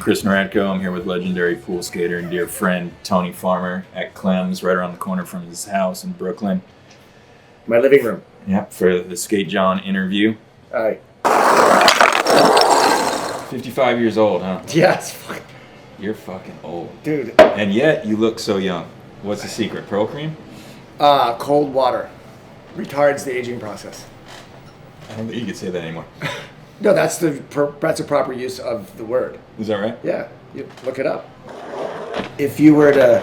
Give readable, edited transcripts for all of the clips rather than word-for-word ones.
I'm Chris Neiratko. I'm here with legendary pool skater and dear friend Tony Farmer at Clem's, right around the corner from his house in Brooklyn. My living room. Yep, for the Skate Jawn interview. All right. 55 years old, huh? Yes. You're fucking old. Dude. And yet, you look so young. What's the secret? Pearl cream? Cold water. Retards the aging process. I don't think you could say that anymore. No, that's a proper use of the word. Is that right? Yeah, you look it up. If you were to,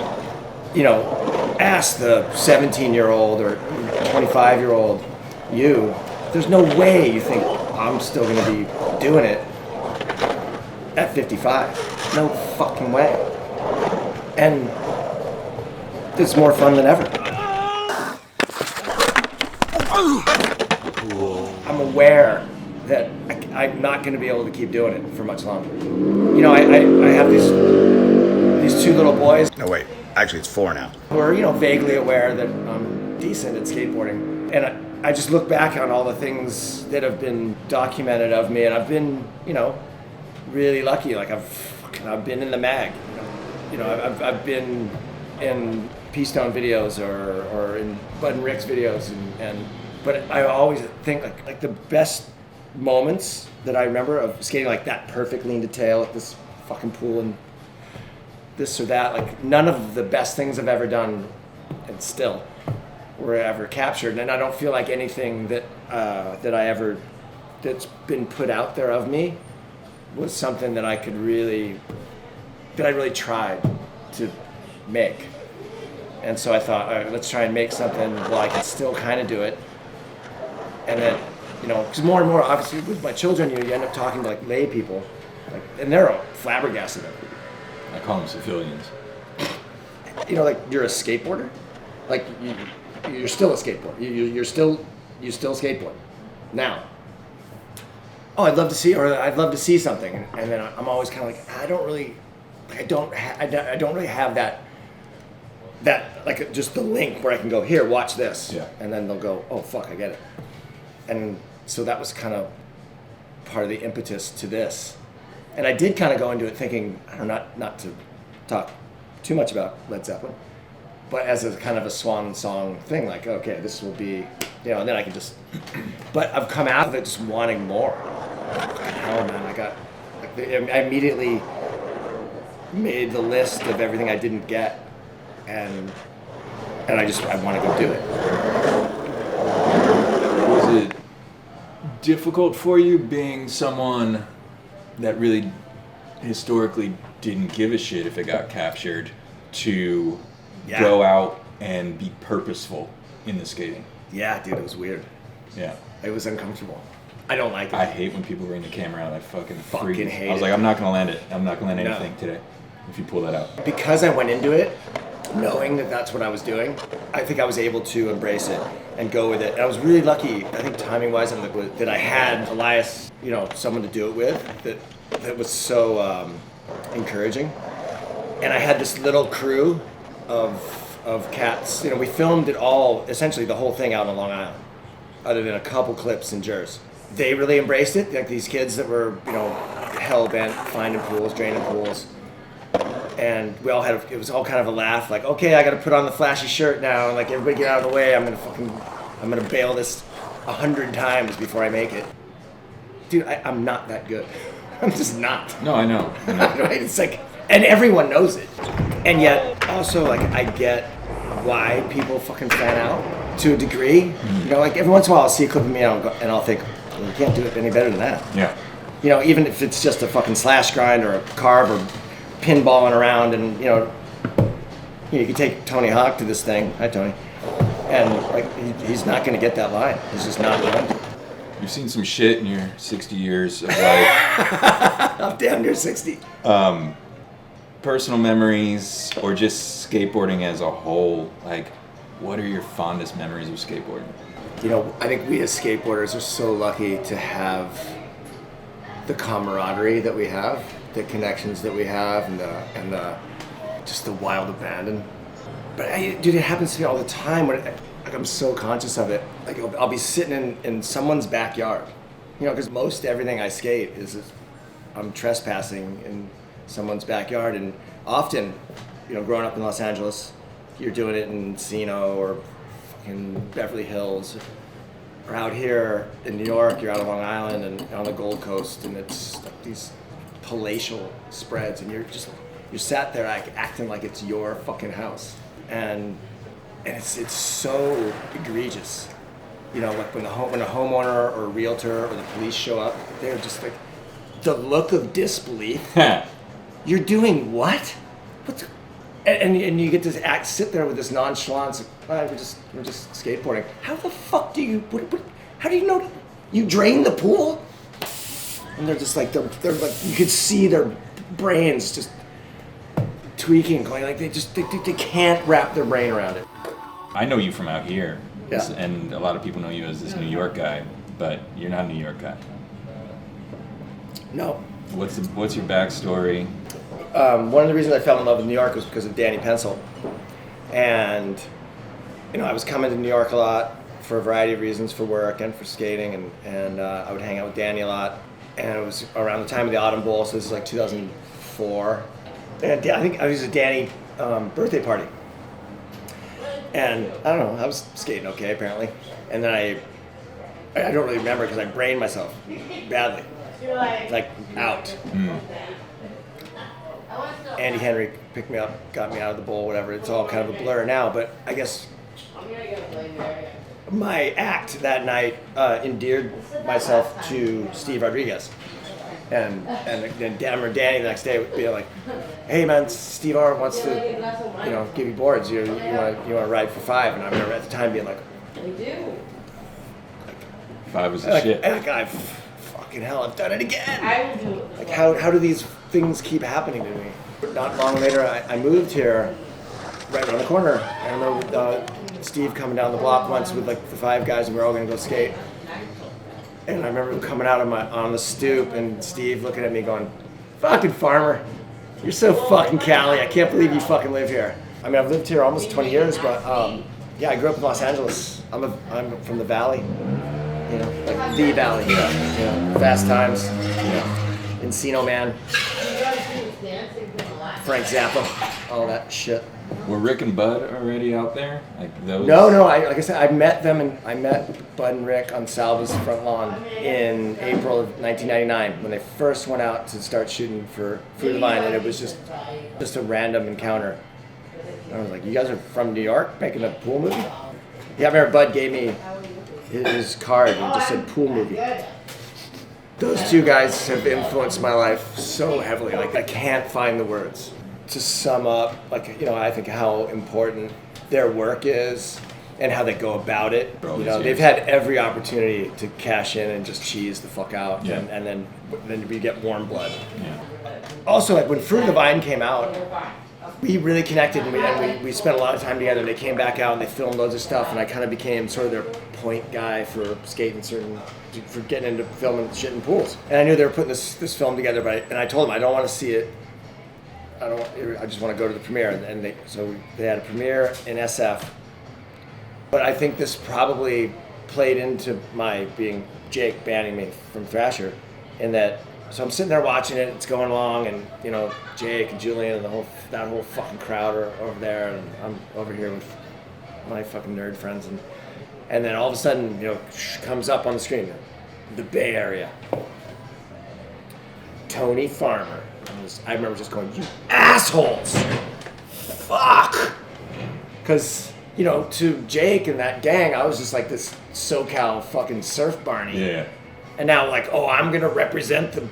ask the 17-year-old or 25-year-old you, there's no way you think I'm still going to be doing it at 55. No fucking way. And it's more fun than ever. I'm aware that I'm not going to be able to keep doing it for much longer. I have these two little boys. No, wait. Actually, it's 4 now. Who are, vaguely aware that I'm decent at skateboarding. And I just look back on all the things that have been documented of me, and I've been, really lucky. Like, I've been in the mag. I've been in P-Stone videos or in Bud and Rick's videos, but I always think like the best moments that I remember of skating like that perfect lean to tail at this fucking pool and this or that, like none of the best things I've ever done and still were ever captured. And I don't feel like anything that that's been put out there of me was something that I really tried to make. And so I thought, all right, let's try and make something while I can still kind of do it. And then, because more and more, obviously, with my children, you end up talking to like lay people, and they're flabbergasted. I call them civilians. Like you're a skateboarder, like you're still a skateboarder. You still skateboard now. Oh, I'd love to see something, and then I'm always kind of like, I don't really have that like just the link where I can go, here, watch this, yeah. And then they'll go, oh fuck, I get it. And so that was kind of part of the impetus to this. And I did kind of go into it thinking, I don't know, not to talk too much about Led Zeppelin, but as a kind of a swan song thing, like, okay, this will be, and then I can just, but I've come out of it just wanting more. Hell, man, I immediately made the list of everything I didn't get, and I want to go do it. Was it difficult for you being someone that really historically didn't give a shit if it got captured to go out and be purposeful in the skating? Yeah, dude, it was weird. Yeah. It was uncomfortable. I don't like it. I hate when people bring the camera out. I fucking freeze. hate it. I was like, I'm not going to land it. I'm not going to land anything today if you pull that out. Because I went into it knowing that that's what I was doing, I think I was able to embrace it and go with it. And I was really lucky, I think timing-wise, that I had Elias, someone to do it with that was so encouraging. And I had this little crew of cats. We filmed it all, essentially the whole thing out on Long Island, other than a couple clips in Jersey. They really embraced it, like these kids that were, hell-bent, finding pools, draining pools. And we all it was all kind of a laugh, like, okay, I gotta put on the flashy shirt now, and like, everybody get out of the way, I'm gonna bail this 100 times before I make it. Dude, I'm not that good. I'm just not. No, I know. Right? It's like, and everyone knows it. And yet, also, like, I get why people fucking fan out to a degree. Mm-hmm. Like, every once in a while I'll see a clip of me and I'll think, well, you can't do it any better than that. Yeah. Even if it's just a fucking slash grind or a carve or pinballing around, and you can take Tony Hawk to this thing. Hi, Tony. And like, he's not going to get that line. He's just not going to. You've seen some shit in your 60 years of life. I'm damn near 60. Personal memories, or just skateboarding as a whole. Like, what are your fondest memories of skateboarding? I think we as skateboarders are so lucky to have the camaraderie that we have, the connections that we have, and just the wild abandon. But dude, it happens to me all the time. I'm so conscious of it. Like, I'll be sitting in someone's backyard, because most everything I skate is I'm trespassing someone's backyard. And often, growing up in Los Angeles, you're doing it in Encino or fucking Beverly Hills. Or out here in New York, you're out on Long Island and on the Gold Coast, and it's like these palatial spreads, and you're sat there like acting like it's your fucking house, and it's so egregious. Like when a homeowner or a realtor or the police show up, they're just like the look of disbelief. You're doing what? And you get to sit there with this nonchalance. We're just skateboarding. How the fuck do you? How do you know? You drain the pool? And they're just like they're like you could see their brains just tweaking, going like they can't wrap their brain around it. I know you from out here, yeah. And a lot of people know you as this New York guy, but you're not a New York guy. No. What's your backstory? One of the reasons I fell in love with New York was because of Danny Pencil, and I was coming to New York a lot for a variety of reasons, for work and for skating, and I would hang out with Danny a lot. And it was around the time of the Autumn Bowl, so this is like 2004. And I think I was at Danny birthday party. And I don't know, I was skating okay apparently. And then I don't really remember because I brained myself badly. Like out. Mm. Andy Henry picked me up, got me out of the bowl, whatever. It's all kind of a blur now, but I guess my act that night endeared myself to Steve Rodriguez. And then remember Danny the next day would be like, "Hey man, Steve R wants to, give you boards. You want to ride for $5?" And I remember at the time being like, $5 was the shit. Like, fucking hell, I've done it again. Like how do these things keep happening to me? Not long later, I moved here, right around the corner. I remember Steve coming down the block once with like the 5 guys, and we were all gonna go skate. And I remember coming out on the stoop, and Steve looking at me going, "Fucking farmer, you're so fucking Cali. I can't believe you fucking live here." I mean, I've lived here almost 20 years, but yeah, I grew up in Los Angeles. I'm from the Valley, like the Valley. Fast Times, Encino Man, Frank Zappa, all that shit. Were Rick and Bud already out there? Like those? No. Like I said, I met them, and I met Bud and Rick on Salva's front lawn in April of 1999 when they first went out to start shooting for Fruit of the Vine, and it was just a random encounter. And I was like, "You guys are from New York, making a pool movie?" Yeah, I remember Bud gave me his card and just said "pool movie." Those 2 guys have influenced my life so heavily. Like I can't find the words to sum up, I think how important their work is and how they go about it. They've had every opportunity to cash in and just cheese the fuck out, yeah. and then we get warm blood. Yeah. Also, like when Fruit of the Vine came out, we really connected, and we spent a lot of time together. They came back out and they filmed loads of stuff, and I kind of became sort of their point guy for skating for getting into filming shit in pools. And I knew they were putting this film together, and I told them I don't want to see it. I just want to go to the premiere, and they had a premiere in SF. But I think this probably played into my being Jake banning me from Thrasher, in that. So I'm sitting there watching it. It's going along, and Jake and Julian and that whole fucking crowd are over there, and I'm over here with my fucking nerd friends, and then all of a sudden comes up on the screen, the Bay Area, Tony Farmer. I remember just going, "You assholes! Fuck!" Because, to Jake and that gang, I was just like this SoCal fucking surf Barney. Yeah. And now, I'm going to represent the,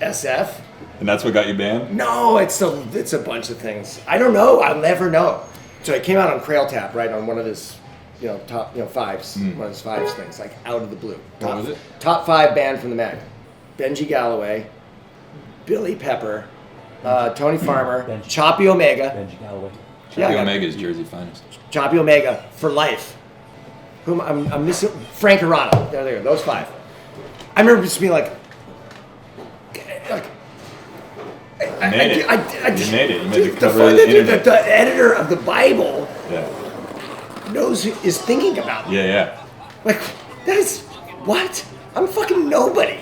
SF. And that's what got you banned? No, it's a bunch of things. I don't know. I'll never know. So it came out on Crail Tap, right, on one of his, top, 5s. One of his 5s things, like out of the blue. What was it? Top 5 band from the mag. Benji Galloway, Billy Pepper, Tony Farmer, Choppy Omega. Benji Galloway. Choppy Omega is Jersey finest. Choppy Omega for life. Whom I'm missing? Frank Arana. There they go. Those 5. I remember just being like You made it. You made the cover of the internet. The editor of the Bible Yeah. is thinking about me. Yeah. Like, that is what? I'm fucking nobody.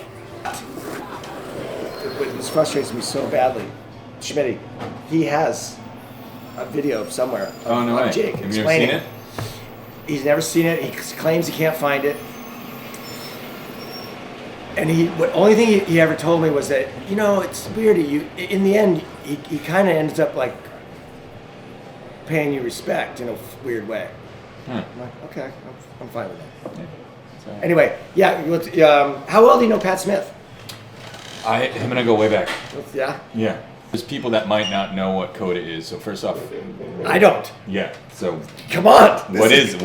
This frustrates me so badly. Schmitty, he has a video somewhere of Jake explaining it. He's never seen it. He claims he can't find it. And the only thing he ever told me was that, it's weird. In the end, he kind of ends up like paying you respect in a weird way. I'm like, okay, I'm fine with that. Yeah. Anyway, how well do you know Pat Smith? Him and I go way back. Yeah? Yeah. There's people that might not know what CODA is. So first off, I don't. Yeah. So come on. What is it?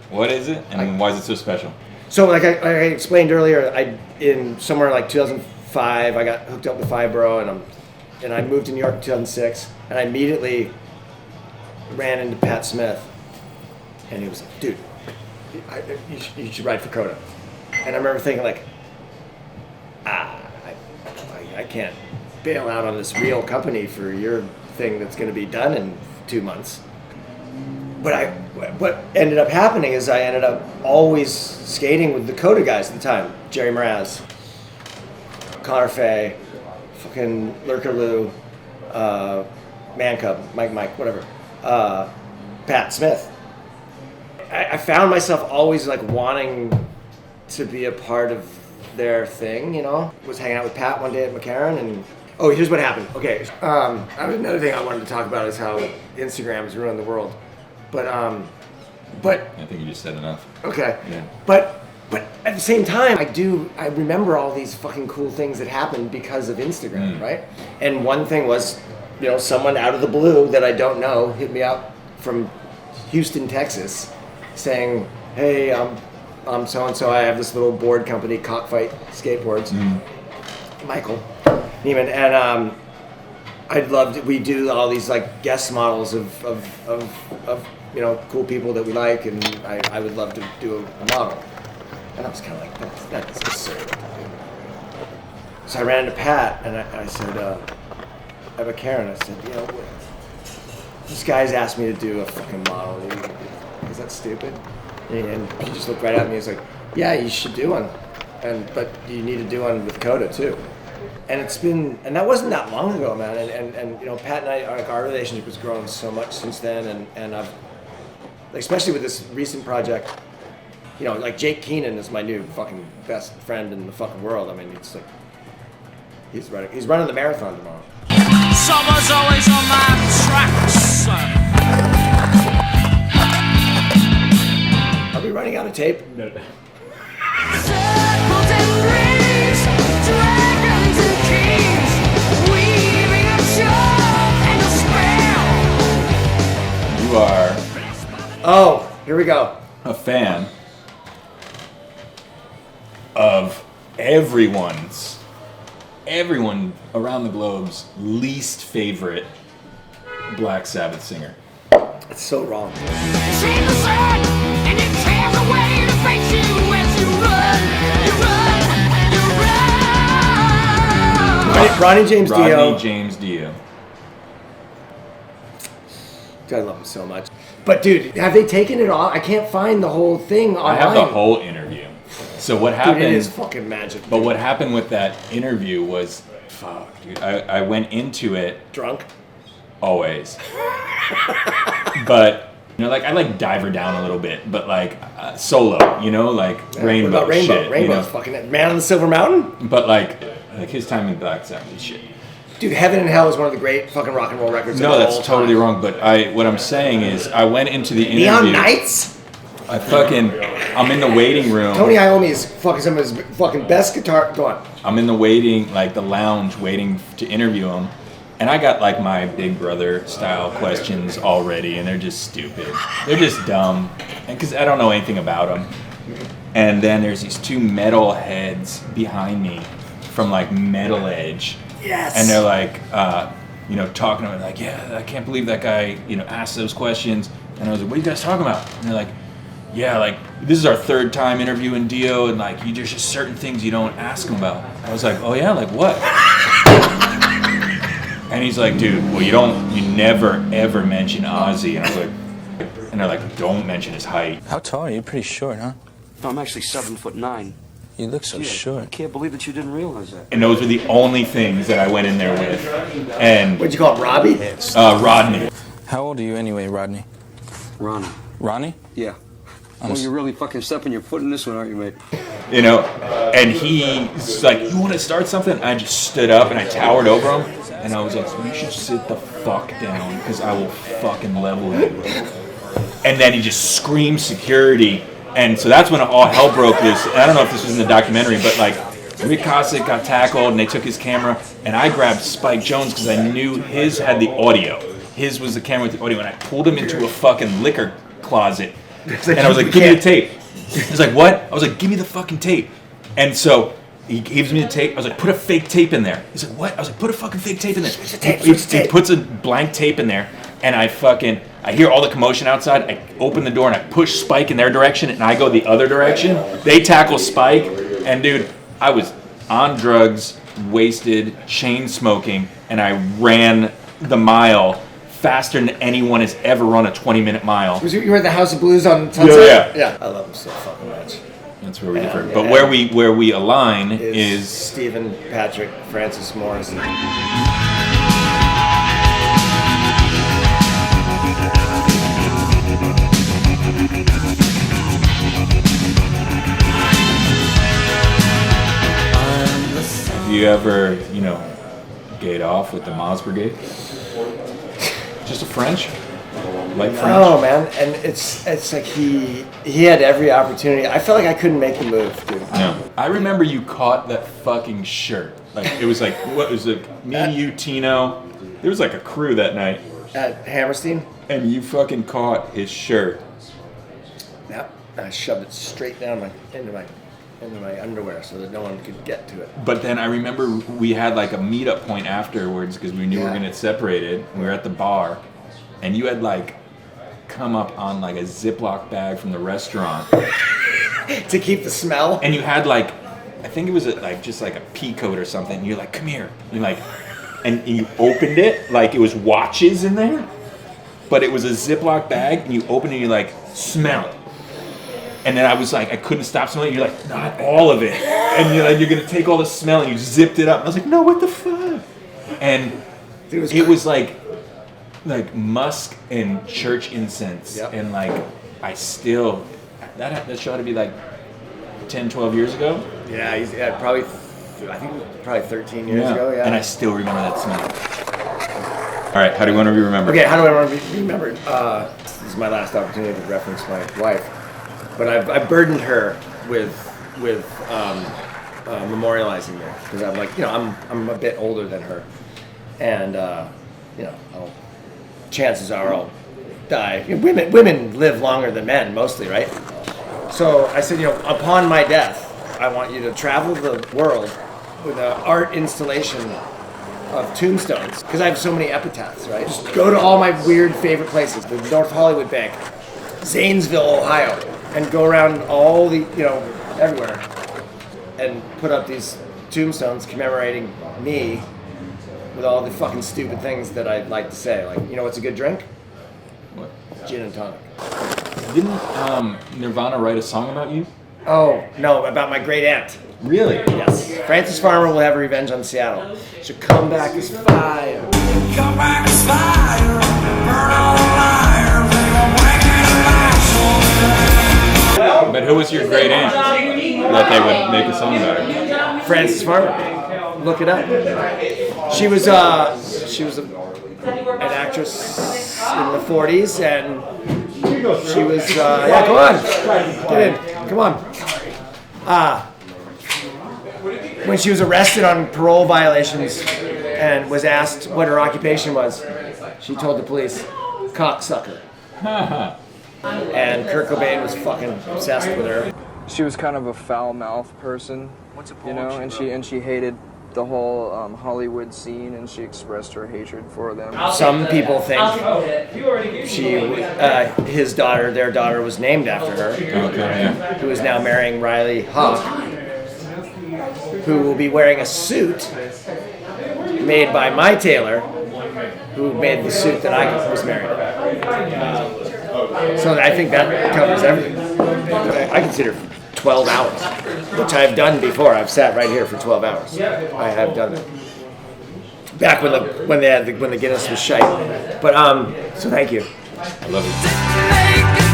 What is it? And why is it so special? So like I explained earlier, in somewhere like 2005, I got hooked up with Fibro, and I moved to New York in 2006, and I immediately ran into Pat Smith, and he was like, dude, you should write for CODA. And I remember thinking like, I can't bail out on this real company for your thing that's going to be done in 2 months. But what ended up happening is I ended up always skating with the CODA guys at the time. Jerry Mraz, Connor Fay, fucking Lurker Lou, Man Cub, Mike, whatever. Pat Smith. I found myself always like wanting to be a part of their thing, Was hanging out with Pat one day at McCarran, and here's what happened. Okay, another thing I wanted to talk about is how Instagram has ruined the world. But I think you just said enough. Okay. Yeah. But at the same time, I remember all these fucking cool things that happened because of Instagram, right? And one thing was, someone out of the blue that I don't know hit me up from Houston, Texas, saying, "Hey, I'm so and so. I have this little board company, Cockfight Skateboards, Michael Neiman, and I'd love to. We do all these like guest models of cool people that we like, and I would love to do a model." And I was kind of like, that's absurd. So I ran into Pat, and I said, I have a Karen. I said, this guy's asked me to do a fucking model. Is that stupid? And he just looked right at me. He's like, yeah, you should do one, but you need to do one with CODA too. And and that wasn't that long ago, man. And Pat and I, our relationship has grown so much since then. And I've, especially with this recent project, like Jake Keenan is my new fucking best friend in the fucking world. I mean, it's like he's running the marathon tomorrow. Summer's always on my tracks. Are we running out of tape? No. Circles and rings, dragons and kings, weaving a charm and a spell. You are Here we go. a fan of everyone around the globe's least favorite Black Sabbath singer. It's so wrong. See the sun, and it tears away to face you as you run, you run. Ronnie James Dio. Ronnie James Dio. I love him so much. But dude, have they taken it off? I can't find the whole thing online. I have the whole interview. So what happened? Dude, it is fucking magic. But what happened with that interview was, fuck, dude. I went into it drunk. Always. But I like diver down a little bit, but like solo, Rainbow. What about Rainbow? Shit, Rainbow's fucking Man on the Silver Mountain. But like his time in Black Sabbath is shit. Dude, Heaven and Hell is one of the great fucking rock and roll records. No, that's totally wrong. But what I'm saying is, I went into the interview. Neon Nights. I'm in the waiting room. Tony Iommi is fucking some of his fucking best guitar. Go on. I'm in the the lounge waiting to interview him. And I got like my Big Brother style questions already, and they're just stupid. They're just dumb, and because I don't know anything about them. And then there's these two metal heads behind me from like Metal Edge. Yes. And they're like, talking to me like, yeah, I can't believe that guy, asked those questions. And I was like, what are you guys talking about? And they're like, yeah, like this is our third time interviewing Dio, and like there's just certain things you don't ask him about. I was like, oh yeah, like what? And he's like, dude, well, you never ever mention Ozzy. And I was like, and they're like, don't mention his height. How tall are you? Pretty short, huh? No, I'm actually 7'9". You look so I short. can't believe that you didn't realize that. And those were the only things that I went in there with. And What'd you call him, Robbie? Rodney. How old are you anyway, Rodney? Ronnie. Ronnie? Yeah. Well, you're really fucking stepping your foot in this one, aren't you, mate? You know, and he's like, you want to start something? I just stood up and I towered over him. And I was like, you should sit the fuck down because I will fucking level you. And then he just screamed security. And so that's when all hell broke loose. And I don't know if this was in the documentary, but like Rick Cossack got tackled and they took his camera. And I grabbed Spike Jones because I knew his had the audio. His was the camera with the audio. And I pulled him into a fucking liquor closet. And I was like, give me the tape. He's like, what? I was like, give me the fucking tape. And so he gives me the tape. I was like, put a fake tape in there. He's like, what? I was like, put a fucking fake tape in there. He puts a blank tape in there. And I hear all the commotion outside. I open the door and I push Spike in their direction and I go the other direction. They tackle Spike. And dude, I was on drugs, wasted, chain smoking, and I ran the mile faster than anyone has ever run a 20-minute mile. You were at the House of Blues on Sunset? Yeah. I love him so fucking much. That's where we differ. But where we align is Stephen, Patrick, Francis Morrison. Have you ever, gayed off with the Moz Brigade? Just a French? Like French? Oh man, and it's like he had every opportunity. I felt like I couldn't make the move, dude. No. I remember you caught that fucking shirt. Like, it was like, what was it? Me, you, Tino. There was like a crew that night. At Hammerstein? And you fucking caught his shirt. Yep. And I shoved it straight down into my underwear so that no one could get to it. But then I remember we had like a meetup point afterwards because we knew we were going to get separated. We were at the bar. And you had like come up on like a Ziploc bag from the restaurant. To keep the smell? And you had like, I think it was just like a pea coat or something. And you're like, come here. You're like, and you opened it like it was watches in there. But it was a Ziploc bag and you opened it and you're like, smell it. And then I was like, I couldn't stop smelling it. You're like, not all of it. And you're like, you're going to take all the smell and you zipped it up. And I was like, no, what the fuck? And it was like musk and church incense. Yep. And like, that shot to be like 10, 12 years ago. Yeah, probably 13 years ago, yeah. And I still remember that smell. All right, how do you want to be remembered? Okay, how do I want to be remembered? This is my last opportunity to reference my wife. But I've burdened her with memorializing me because I'm like, I'm a bit older than her, and chances are I'll die. Women live longer than men mostly, right? So I said, upon my death, I want you to travel the world with an art installation of tombstones because I have so many epitaphs, right? Just go to all my weird favorite places, the North Hollywood Bank, Zanesville, Ohio. And go around all the, everywhere, and put up these tombstones commemorating me with all the fucking stupid things that I like to say. Like, what's a good drink? What? Gin and tonic. Didn't Nirvana write a song about you? Oh, no, about my great aunt. Really? Yes. Frances Farmer will have revenge on Seattle. She'll come back as fire. Come back as fire. Burn all the liars. They gon' bring it alive. But who was your great aunt that they would make a song about her? Frances Farmer. Look it up. She was an actress in the 40s, and she was come on, get in, come on. When she was arrested on parole violations and was asked what her occupation was, she told the police, cocksucker. And Kurt Cobain was fucking obsessed with her. She was kind of a foul-mouthed person, and she hated the whole Hollywood scene, and she expressed her hatred for them. Some people think their daughter was named after her, who is now marrying Riley Hawk, who will be wearing a suit made by my tailor, who made the suit that I was married in. So I think that covers everything. I consider 12 hours, which I've done before. I've sat right here for 12 hours. I have done it. Back when the Guinness was shite. But so thank you. I love it.